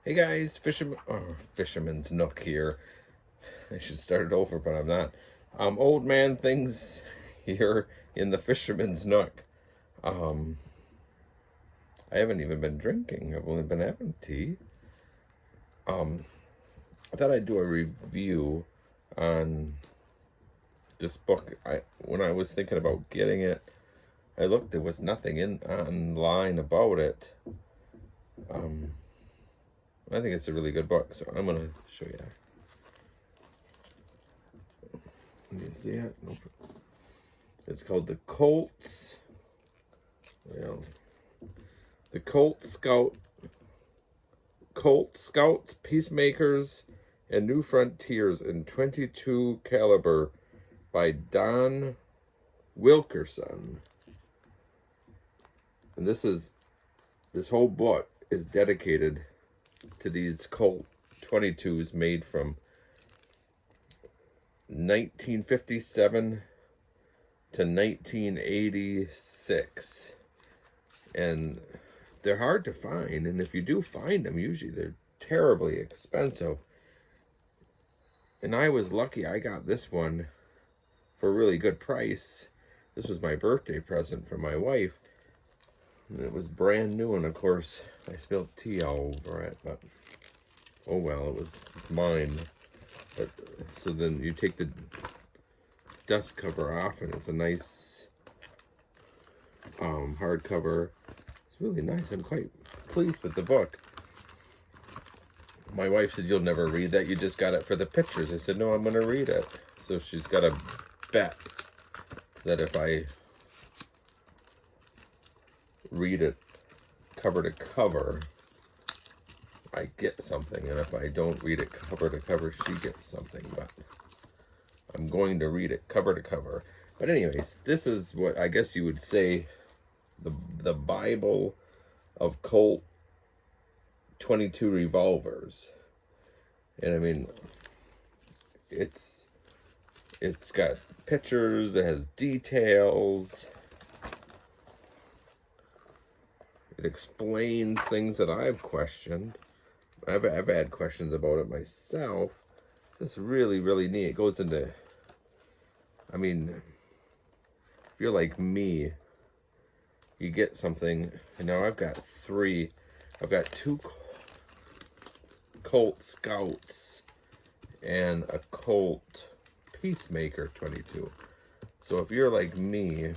Hey guys, Fisherman's Nook here. I should start it over, but I'm not. Old man things here in the Fisherman's Nook. Um, I haven't even been drinking. I've only been having tea. I thought I'd do a review on this book. When I was thinking about getting it, I looked. There was nothing online about it. I think it's a really good book, so I'm gonna show you. Can you see it? Nope. It's called the Colts. Well, the Colt Scouts, Peacemakers, and New Frontiers in 22 caliber by Don Wilkerson. And this whole book is dedicated to these Colt 22s made from 1957 to 1986. And they're hard to find, and if you do find them, usually they're terribly expensive. And I was lucky I got this one for a really good price. This was my birthday present for my wife. And it was brand new, and of course, I spilled tea all over it, but oh well, it was mine. But so then you take the dust cover off, and it's a nice hardcover. It's really nice. I'm quite pleased with the book. My wife said, "You'll never read that. You just got it for the pictures." I said, "No, I'm going to read it." So she's got a bet that if I read it cover to cover, I get something. And if I don't read it cover to cover, she gets something. But I'm going to read it cover to cover. But anyways, this is what I guess you would say the Bible of Colt 22 revolvers. And I mean, it's got pictures, it has details, it explains things that I've questioned. I've had questions about it myself. It's really, really neat. It goes into, I mean, if you're like me, you get something, and now I've got three. I've got two Colt Scouts and a Colt Peacemaker 22. So if you're like me,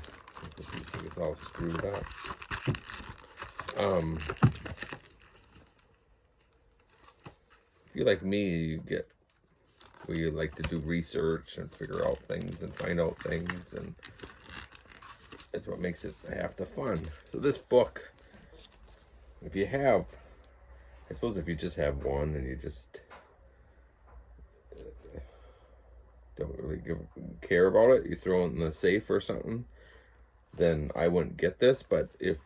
it's all screwed up. If you're like me, you get where you like to do research and figure out things and find out things, and it's what makes it half the fun. So this book, if you have, I suppose if you just have one and you just don't really care about it, you throw it in the safe or something, then I wouldn't get this. But if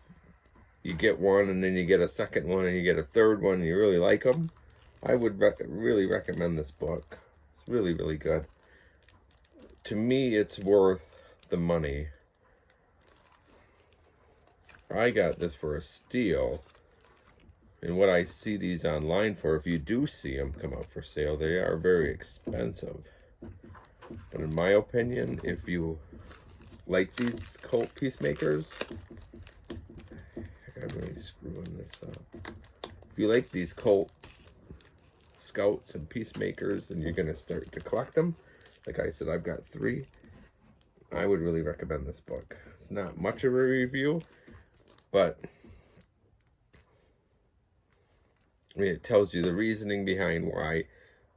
you get one and then you get a second one and you get a third one and you really like them, I would really recommend this book. It's really, really good. To me, it's worth the money. I got this for a steal. And what I see these online for, if you do see them come up for sale, they are very expensive. But in my opinion, if you like these Colt Peacemakers, I'm really screwing this up. If you like these Colt Scouts and Peacemakers and you're going to start to collect them, like I said, I've got three, I would really recommend this book. It's not much of a review, but I mean, it tells you the reasoning behind why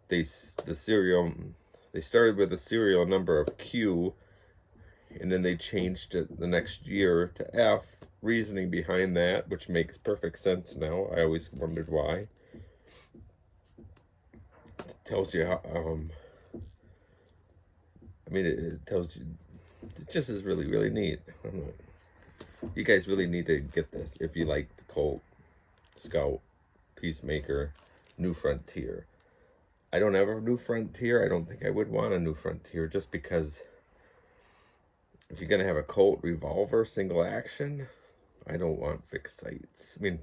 they started with a serial number of Q, and then they changed it the next year to F. Reasoning behind that, which makes perfect sense now. I always wondered why. It tells you how, I mean, it tells you, it just is really, really neat. You guys really need to get this if you like the Colt Scout, Peacemaker, New Frontier. I don't have a New Frontier. I don't think I would want a New Frontier, just because if you're going to have a Colt revolver single action, I don't want fixed sights. I mean,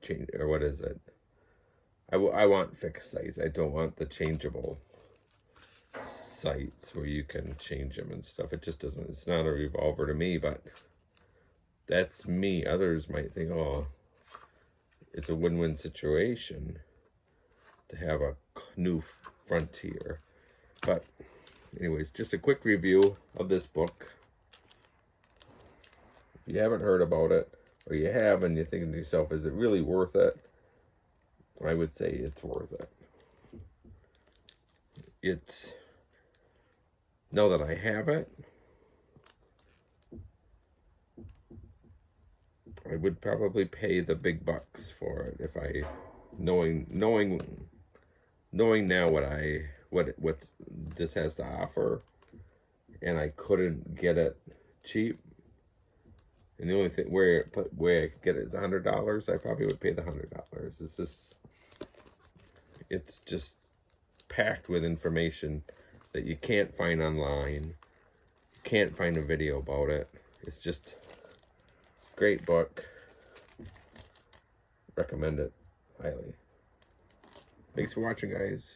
change, or what is it? I want fixed sights. I don't want the changeable sights where you can change them and stuff. It just doesn't, it's not a revolver to me, but that's me. Others might think, oh, it's a win-win situation to have a new frontier. But anyways, just a quick review of this book. If you haven't heard about it, or you have and you're thinking to yourself, is it really worth it? I would say it's worth it. It's, now that I have it, I would probably pay the big bucks for it if I, knowing now what this has to offer, and I couldn't get it cheap. And the only thing where I could get it is $100. I probably would pay the $100. It's just packed with information that you can't find online. You can't find a video about it. It's just a great book. Recommend it highly. Thanks for watching, guys.